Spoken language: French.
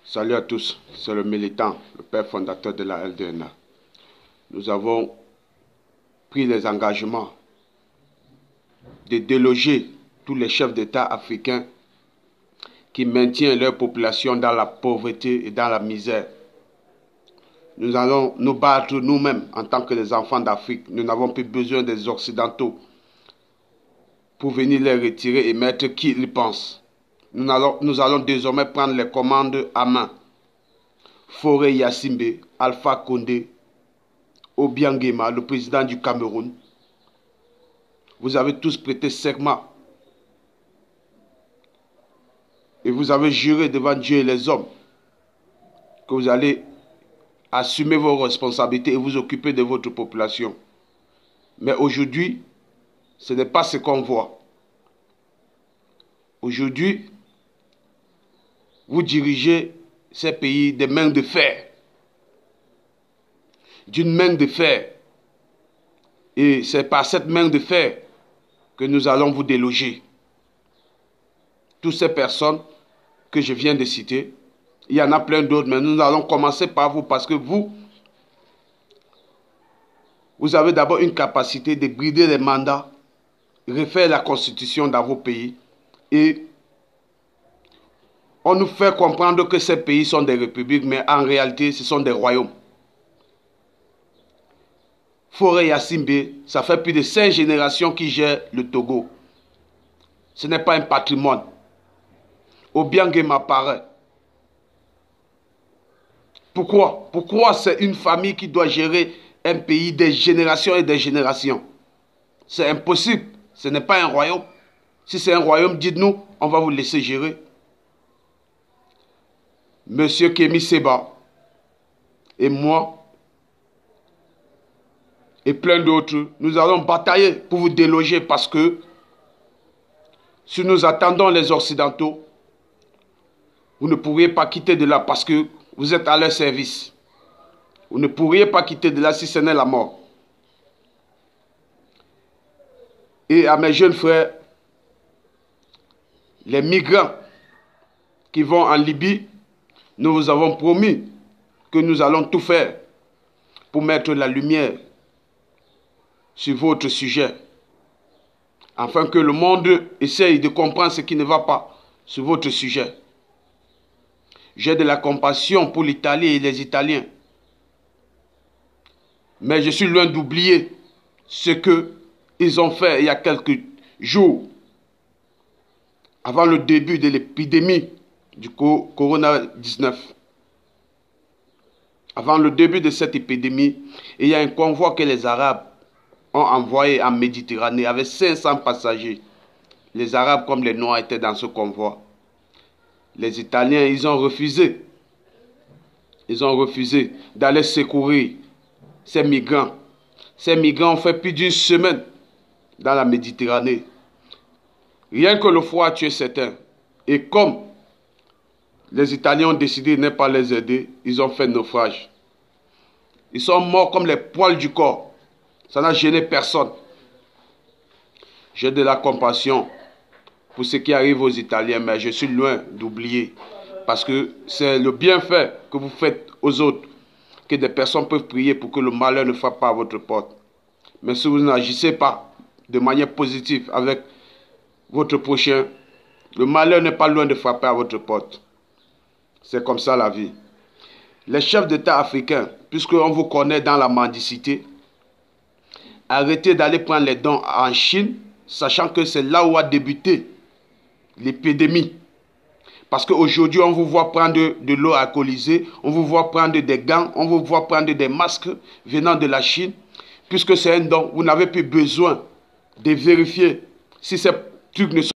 Salut à tous, c'est le militant, le père fondateur de la LDNA. Nous avons pris les engagements de déloger tous les chefs d'État africains qui maintiennent leur population dans la pauvreté et dans la misère. Nous allons nous battre nous-mêmes en tant que les enfants d'Afrique. Nous n'avons plus besoin des Occidentaux pour venir les retirer et mettre qui ils pensent. Nous allons désormais prendre les commandes à main. Fauré Gnassingbé, Alpha Condé, Obiang Nguema, le président du Cameroun. Vous avez tous prêté serment. Et vous avez juré devant Dieu et les hommes que vous allez assumer vos responsabilités et vous occuper de votre population. Mais aujourd'hui, ce n'est pas ce qu'on voit. Aujourd'hui, vous dirigez ces pays des mains de fer. D'une main de fer. Et c'est par cette main de fer que nous allons vous déloger. Toutes ces personnes que je viens de citer, il y en a plein d'autres, mais nous allons commencer par vous parce que vous avez d'abord une capacité de brider les mandats, refaire la constitution dans vos pays et on nous fait comprendre que ces pays sont des républiques, mais en réalité, ce sont des royaumes. Fauré Gnassingbé, ça fait plus de 5 générations qu'il gère le Togo. Ce n'est pas un patrimoine. Obiang Nguema pareil. Pourquoi? Pourquoi c'est une famille qui doit gérer un pays des générations et des générations? C'est impossible. Ce n'est pas un royaume. Si c'est un royaume, dites-nous, on va vous laisser gérer. Monsieur Kémi Séba et moi et plein d'autres, nous allons batailler pour vous déloger parce que si nous attendons les Occidentaux, vous ne pourriez pas quitter de là parce que vous êtes à leur service. Vous ne pourriez pas quitter de là si ce n'est la mort. Et à mes jeunes frères, les migrants qui vont en Libye, nous vous avons promis que nous allons tout faire pour mettre la lumière sur votre sujet, afin que le monde essaye de comprendre ce qui ne va pas sur votre sujet. J'ai de la compassion pour l'Italie et les Italiens, mais je suis loin d'oublier ce qu'ils ont fait il y a quelques jours, avant le début de l'épidémie du Corona-19. Avant le début de cette épidémie, il y a un convoi que les Arabes ont envoyé en Méditerranée avec 500 passagers. Les Arabes comme les Noirs étaient dans ce convoi. Les Italiens, ils ont refusé. Ils ont refusé d'aller secourir ces migrants. Ces migrants ont fait plus d'une semaine dans la Méditerranée. Rien que le froid a tué certains. Et comme les Italiens ont décidé de ne pas les aider, ils ont fait naufrage. Ils sont morts comme les poils du corps. Ça n'a gêné personne. J'ai de la compassion pour ce qui arrive aux Italiens, mais je suis loin d'oublier. Parce que c'est le bienfait que vous faites aux autres que des personnes peuvent prier pour que le malheur ne frappe pas à votre porte. Mais si vous n'agissez pas de manière positive avec votre prochain, le malheur n'est pas loin de frapper à votre porte. C'est comme ça la vie. Les chefs d'État africains, puisqu'on vous connaît dans la mendicité, arrêtez d'aller prendre les dons en Chine, sachant que c'est là où a débuté l'épidémie. Parce qu'aujourd'hui, on vous voit prendre de l'eau alcoolisée, on vous voit prendre des gants, on vous voit prendre des masques venant de la Chine. Puisque c'est un don, vous n'avez plus besoin de vérifier si ces trucs ne sont